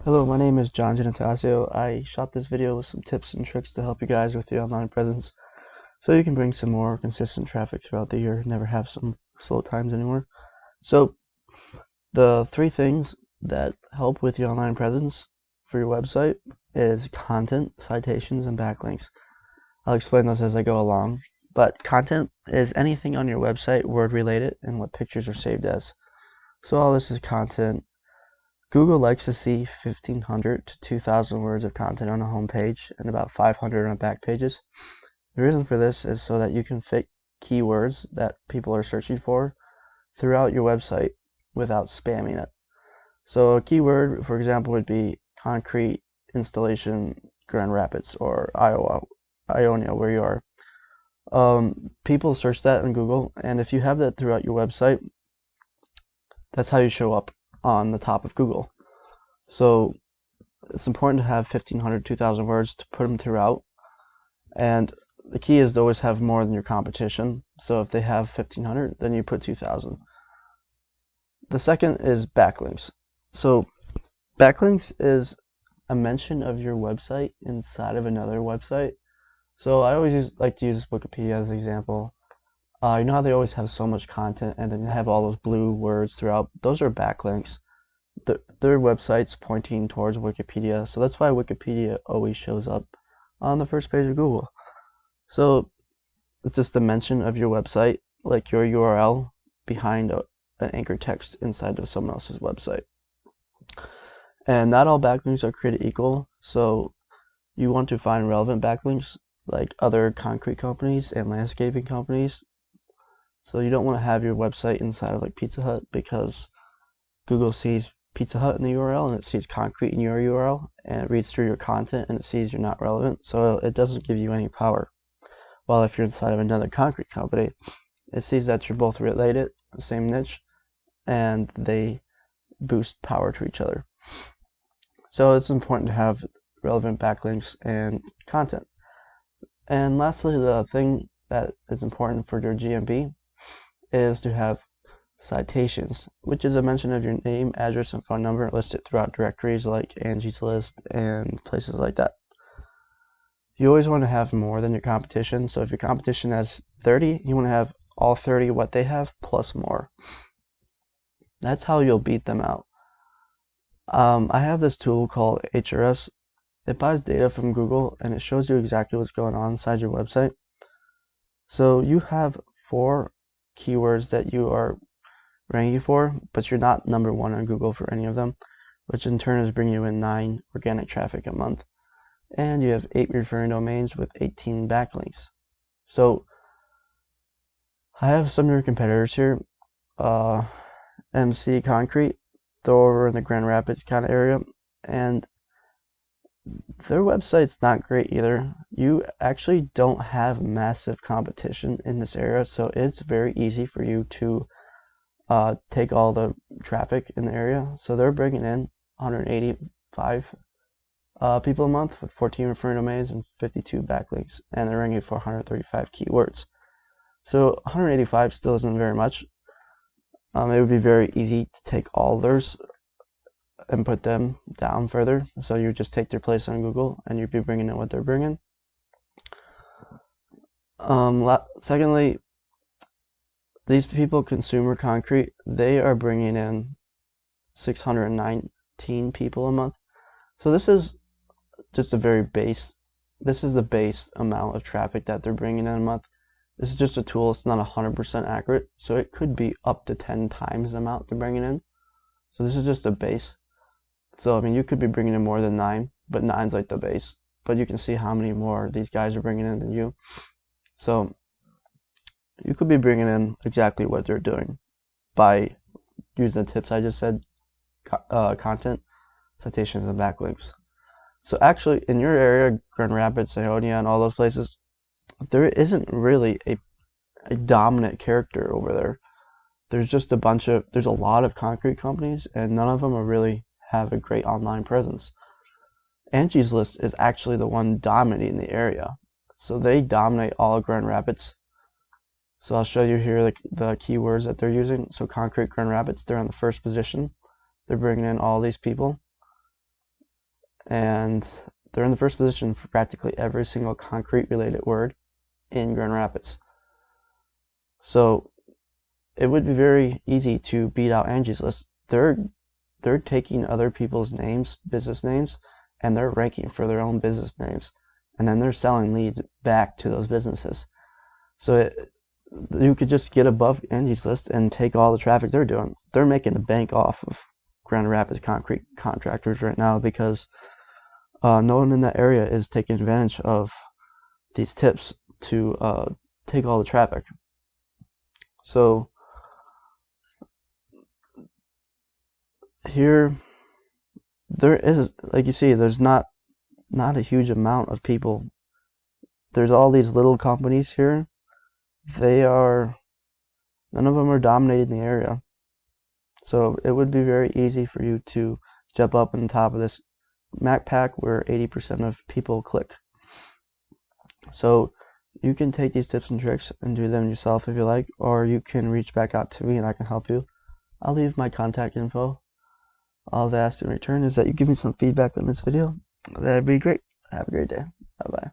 Hello, my name is John Giannatasio. I shot this video with some tips and tricks to help you guys with your online presence so you can bring some more consistent traffic throughout the year, never have some slow times anymore. So, the three things that help with your online presence for your website is content, citations, and backlinks. I'll explain those as I go along, but content is anything on your website word related and what pictures are saved as. So all this is content. Google likes to see 1,500 to 2,000 words of content on a home page and about 500 on back pages. The reason for this is so that you can fit keywords that people are searching for throughout your website without spamming it. So a keyword, for example, would be concrete installation Grand Rapids or Ionia, where you are. People search that in Google, and if you have that throughout your website, that's how you show up on the top of Google. So it's important to have 1,500, 2,000 words to put them throughout. And the key is to always have more than your competition. So if they have 1,500, then you put 2,000. The second is backlinks. So backlinks is a mention of your website inside of another website. So I always like to use Wikipedia as an example. You know how they always have so much content and then you have all those blue words throughout? Those are backlinks. Their website's pointing towards Wikipedia, so that's why Wikipedia always shows up on the first page of Google. So it's just a mention of your website, like your URL behind an anchor text inside of someone else's website. And not all backlinks are created equal, so you want to find relevant backlinks like other concrete companies and landscaping companies. So you don't want to have your website inside of like Pizza Hut, because Google sees Pizza Hut in the URL and it sees concrete in your URL, and it reads through your content and it sees you're not relevant, so it doesn't give you any power. While if you're inside of another concrete company, it sees that you're both related, the same niche, and they boost power to each other. So it's important to have relevant backlinks and content. And lastly, the thing that is important for your GMB is to have citations, which is a mention of your name, address, and phone number listed throughout directories like Angie's List and places like that. You always want to have more than your competition, so if your competition has 30, you want to have all 30 what they have plus more. That's how you'll beat them out. I have this tool called HRS. It buys data from Google and it shows you exactly what's going on inside your website. So you have 4 keywords that you are ranking for, but you're not number 1 on Google for any of them, which in turn is bringing you in 9 organic traffic a month. And you have 8 referring domains with 18 backlinks. So I have some of your competitors here. MC Concrete, they're over in the Grand Rapids kind of area, and their website's not great either. You actually don't have massive competition in this area, so it's very easy for you to take all the traffic in the area. So they're bringing in 185 people a month with 14 referring domains and 52 backlinks, and they're ranking for 135 keywords. So 185 still isn't very much. It would be very easy to take all theirs and put them down further. So you just take their place on Google and you'd be bringing in what they're bringing. Secondly, these people, Consumer Concrete, they are bringing in 619 people a month. So this is just a very base. This is the base amount of traffic that they're bringing in a month. This is just a tool. It's not 100% accurate, so it could be up to 10 times the amount they're bringing in. So this is just a base. So I mean, you could be bringing in more than 9, but 9's like the base. But you can see how many more these guys are bringing in than you. So you could be bringing in exactly what they're doing by using the tips I just said: content, citations, and backlinks. So actually, in your area, Grand Rapids, Ionia, and all those places, there isn't really a dominant character over there. There's just there's a lot of concrete companies, and none of them are really have a great online presence. Angie's List is actually the one dominating the area. So they dominate all of Grand Rapids. So I'll show you here the keywords that they're using. So concrete Grand Rapids, they're on the first position. They're bringing in all these people. and they're in the first position for practically every single concrete related word in Grand Rapids. So it would be very easy to beat out Angie's List. They're taking other people's names, business names, and they're ranking for their own business names, and then they're selling leads back to those businesses. So you could just get above Angie's List and take all the traffic they're doing. They're making a bank off of Grand Rapids concrete contractors right now because no one in that area is taking advantage of these tips to take all the traffic. So here, there is, like you see, there's not a huge amount of people. There's all these little companies here. None of them are dominating the area. So it would be very easy for you to jump up on top of this Mac pack where 80% of people click. So you can take these tips and tricks and do them yourself if you like, or you can reach back out to me and I can help you. I'll leave my contact info. All I ask in return is that you give me some feedback on this video. That'd be great. Have a great day. Bye-bye.